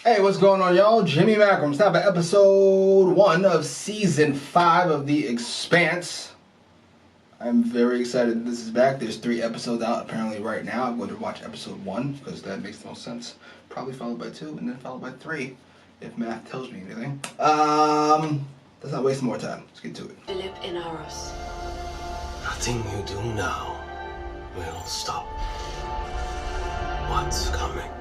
Hey, what's going on, y'all? Jimmy Macrum. Stop at episode 1 of season 5 of The Expanse. I'm very excited this is back. There's 3 episodes out apparently right now. I'm going to watch episode 1 because that makes the most sense. Probably followed by 2 and then followed by 3 if math tells me anything. Let's not waste more time. Let's get to it. Philip in Amos. Nothing you do now will stop what's coming.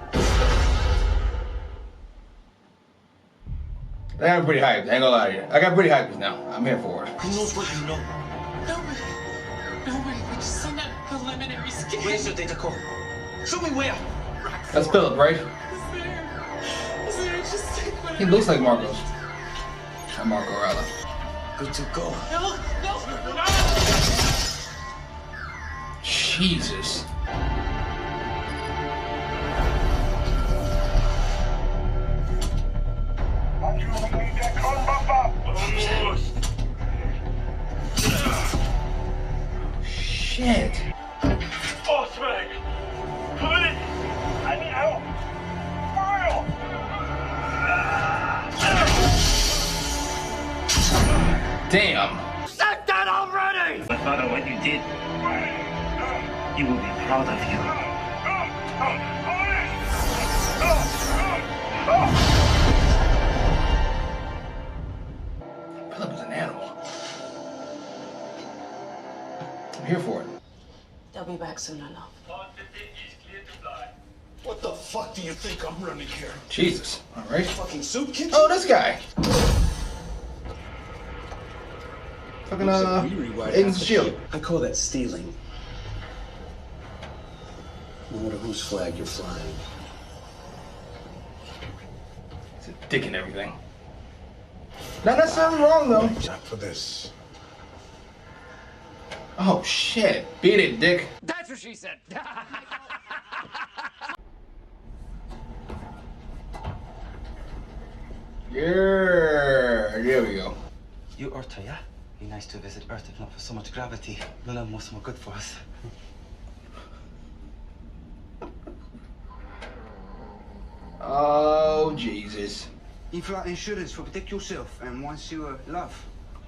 I'm pretty hyped. I ain't gonna lie to you. I got pretty hyped now. I'm here for it. Who knows what you know? Nobody. We just sent out preliminary scan. Where's your data core? Show me where. That's Philip, right? Is there? Just take whatever. He looks like Marcos. Or Marco, rather. Good to go. No. Jesus. Shit. Osman! Police! I need help! Fire! Damn. Said that already! My father, what you did, he will be proud of you. Philip is an animal. I'm here for it. They'll be back soon enough. What the fuck do you think I'm running here? Jesus. All right. Fucking soup kitchen? Oh, this guy. Fucking Agents of Shield. I call that stealing. No matter whose flag you're flying. It's a dick and everything. Not necessarily wrong though. Not for this. Oh shit. Beat it, dick. That's what she said! Yeah. There we go. You Earther, yeah? Be nice to visit Earth if not for so much gravity. We'll have more good for us. Oh Jesus. You fill out insurance to protect yourself, and once you love.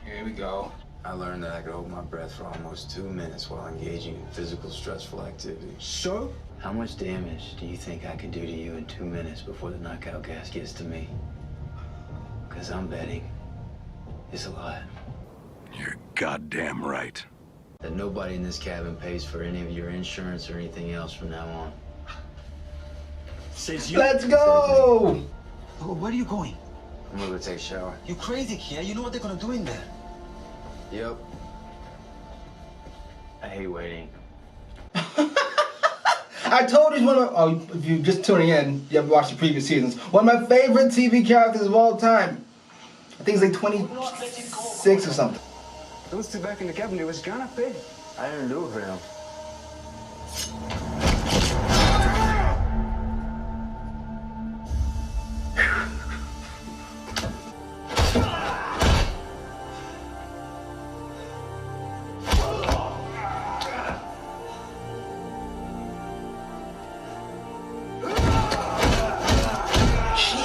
Here we go. I learned that I could hold my breath for almost 2 minutes while engaging in physical stressful activity. So? How much damage do you think I could do to you in 2 minutes before the knockout gas gets to me? Because I'm betting it's a lot. You're goddamn right. That nobody in this cabin pays for any of your insurance or anything else from now on. Says you. Let's go. Oh, where are you going? I'm gonna go take a shower. You crazy, kid? You know what they're gonna do in there? Yep. I hate waiting. I told you one of my, oh, if you're just tuning in, you haven't watched the previous seasons. One of my favorite TV characters of all time. I think it's like 26 or something. Those two back in the cabin, it was gonna pay. I didn't do it for him.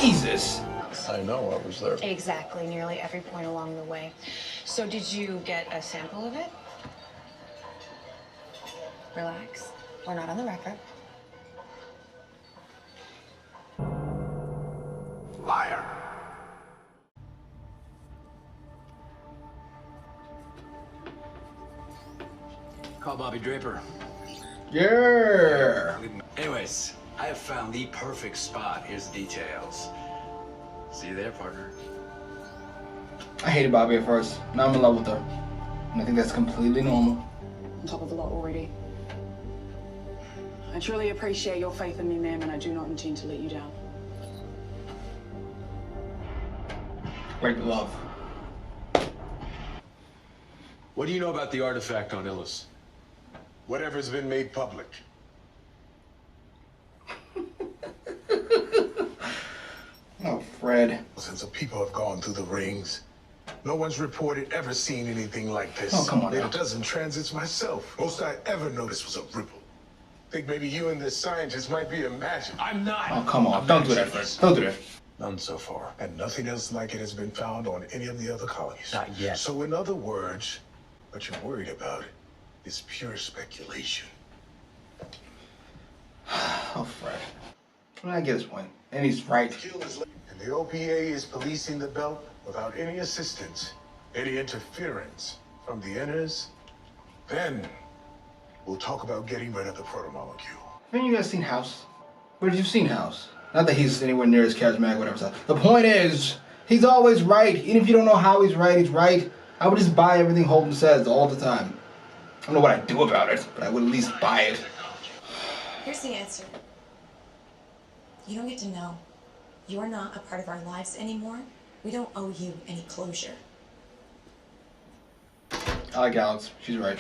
Jesus. I know I was there. Exactly, nearly every point along the way. So did you get a sample of it? Relax. We're not on the record. Liar. Call Bobbie Draper. Yeah. Anyways, I have found the perfect spot. Here's the details. See you there, partner. I hated Bobbie at first. Now I'm in love with her. And I think that's completely normal. On top of a lot already. I truly appreciate your faith in me, ma'am, and I do not intend to let you down. Great love. What do you know about the artifact on Illis? Whatever's been made public. Oh, Fred. Since the people have gone through the rings, no one's reported ever seeing anything like this. Oh, come on Made now. a dozen transits myself. Most I ever noticed was a ripple. Think maybe you and this scientist might be imagining. I'm not. Oh, come on. Don't do that, Fred. Don't do that. None so far. And nothing else like it has been found on any of the other colonies. Not yet. So in other words, what you're worried about is pure speculation. Oh, Fred. I get his point. And he's right. And the OPA is policing the belt without any assistance, any interference from the inners. Then we'll talk about getting rid of the protomolecule. Haven't you guys seen House? Where have you seen House? Not that he's anywhere near as charismatic, whatever. So the point is, he's always right. Even if you don't know how he's right, he's right. I would just buy everything Holden says all the time. I don't know what I'd do about it, but I would at least buy it. Here's the answer. You don't get to know. You're not a part of our lives anymore. We don't owe you any closure. I like Alex. She's right.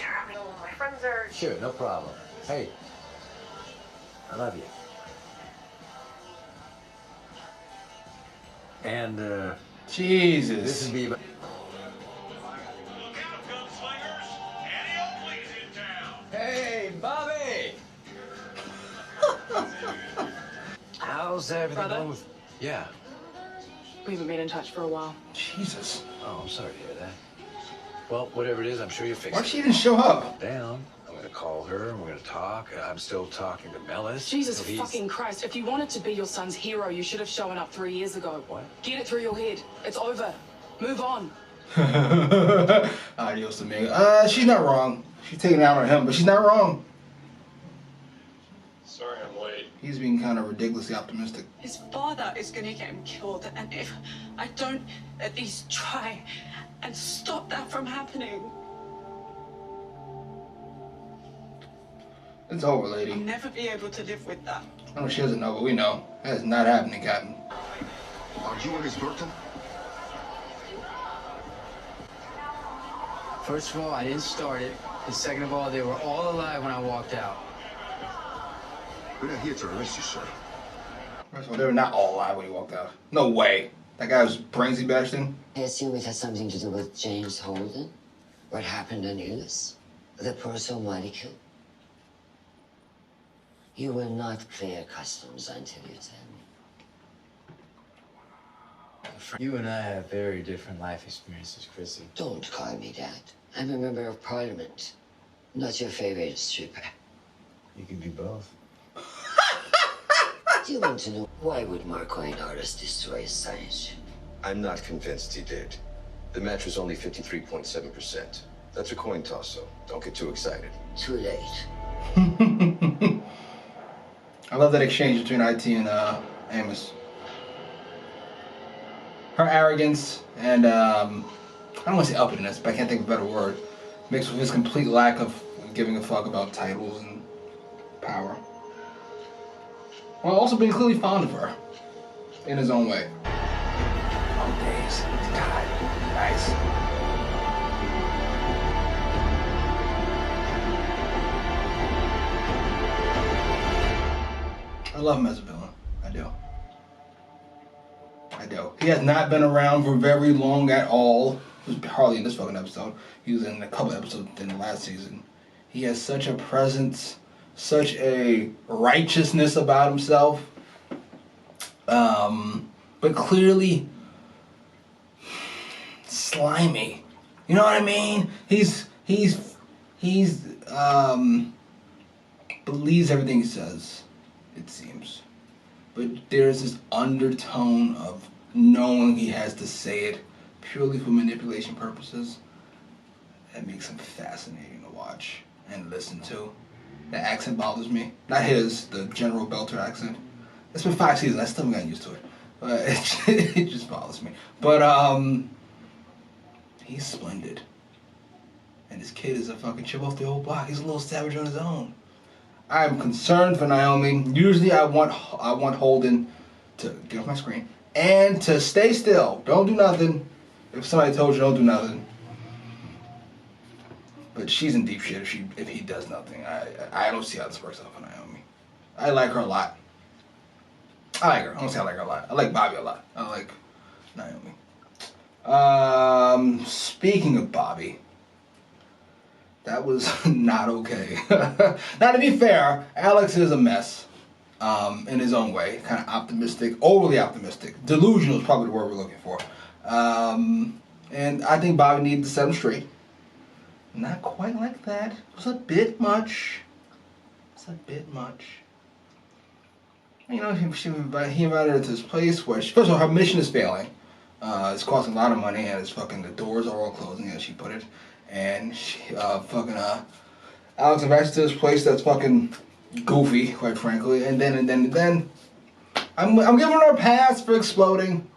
My friends are... Sure, no problem. Hey, I love you. And, Jesus. This is me. Hey, Bobbie! How's everything Brother? going with... Yeah. We haven't been in touch for a while. Jesus. Oh, I'm sorry to hear that. Well, whatever it is, I'm sure you'll fix it. Why'd she even show up? Down. I'm gonna call her and we're gonna talk. I'm still talking to Melis. Jesus So he's- fucking Christ. If you wanted to be your son's hero, you should have shown up 3 years ago. What? Get it through your head. It's over. Move on. Adios, amigo. She's not wrong. She's taking it out on him, but she's not wrong. Sorry I'm late. He's being kind of ridiculously optimistic. His father is gonna get him killed, and if I don't at least try and stop that from happening, It's over, I'll lady. never be able to live with that. I know she doesn't know, but we know. That is not happening, Captain. Are you and his Burton? First of all, I didn't start it. And second of all, they were all alive when I walked out. We're not here to arrest you, sir. First of all, they were not all alive when he walked out. No way. That guy was brainsy bashed in. I assume it has something to do with James Holden? What happened on Amos? The Perso molecule? You will not clear customs until you tell me. You and I have very different life experiences, Chrissy. Don't call me that. I'm a member of parliament, not your favorite stripper. You can be both. Do you want to know why would Marco and Artis destroy his science ship? I'm not convinced he did. The match was only 53.7%. That's a coin toss, so don't get too excited. Too late. I love that exchange between IT and Amos. Her arrogance and I don't want to say uppityness, but I can't think of a better word, mixed with his complete lack of giving a fuck about titles and power, while also being clearly fond of her in his own way. Oh days, God, nice. I love him as a villain. I do. I do. He has not been around for very long at all. He was hardly in this fucking episode. He was in a couple episodes in the last season. He has such a presence, such a righteousness about himself. But clearly slimy. You know what I mean? He's believes everything he says, it seems. But there's this undertone of knowing he has to say it purely for manipulation purposes. That makes him fascinating to watch and listen to. The accent bothers me. Not his, the General Belter accent. It's been 5 seasons, I still haven't gotten used to it. But it just bothers me. But he's splendid. And his kid is a fucking chip off the old block. He's a little savage on his own. I'm concerned for Naomi. Usually I want Holden to get off my screen and to stay still. Don't do nothing. If somebody told you don't do nothing. But she's in deep shit if he does nothing. I don't see how this works out for Naomi. I like her a lot. I like her. I don't say I like her a lot. I like Bobbie a lot. I like Naomi. Speaking of Bobbie, that was not okay. Now, to be fair, Alex is a mess. in his own way. Kind of optimistic, overly optimistic. Delusional is probably the word we're looking for. And I think Bobbie needed to set him straight. Not quite like that. It was a bit much. It's a bit much. You know, he invited her to this place where, first of all, her mission is failing. It's costing a lot of money, and the doors are all closing, as she put it. And she, Alex invites her to this place that's fucking goofy, quite frankly. And then, I'm giving her a pass for exploding.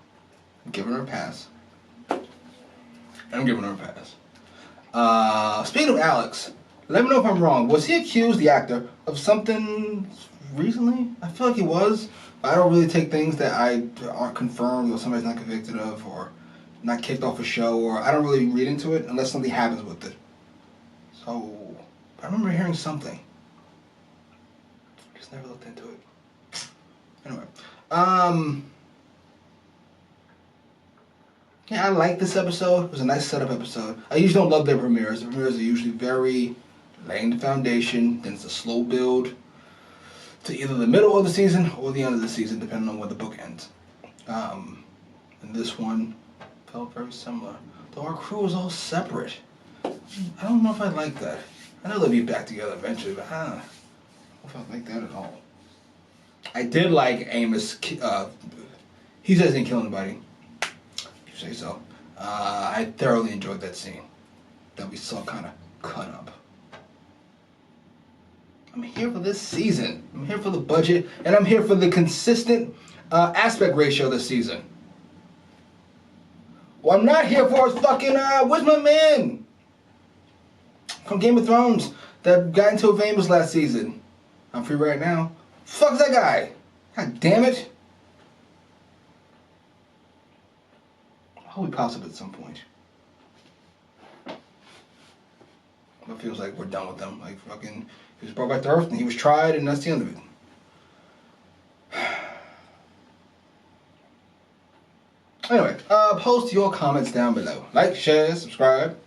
I'm giving her a pass. Speaking of Alex, let me know if I'm wrong. Was he accused, the actor, of something recently? I feel like he was. I don't really take things that aren't confirmed or somebody's not convicted of or not kicked off a show, or I don't really read into it unless something happens with it. So, I remember hearing something. Just never looked into it. Anyway, yeah, I like this episode. It was a nice setup episode. I usually don't love their premieres. The premieres are usually very laying the foundation, then it's a slow build to either the middle of the season or the end of the season, depending on where the book ends. And this one felt very similar. Though our crew was all separate. I don't know if I like that. I know they'll be back together eventually, but I don't know if I like that at all. I did like Amos. He says he didn't kill anybody. You say so. I thoroughly enjoyed that scene that we saw kind of cut up. I'm here for this season. I'm here for the budget, and I'm here for the consistent aspect ratio this season. What I'm not here for is fucking, where's my man? From Game of Thrones that got into a famous last season. I'm free right now. Fuck's that guy? God damn it. I hope he pops up at some point. It feels like we're done with them. Like fucking, he was brought back to Earth and he was tried and that's the end of it. Anyway, post your comments down below. Like, share, subscribe.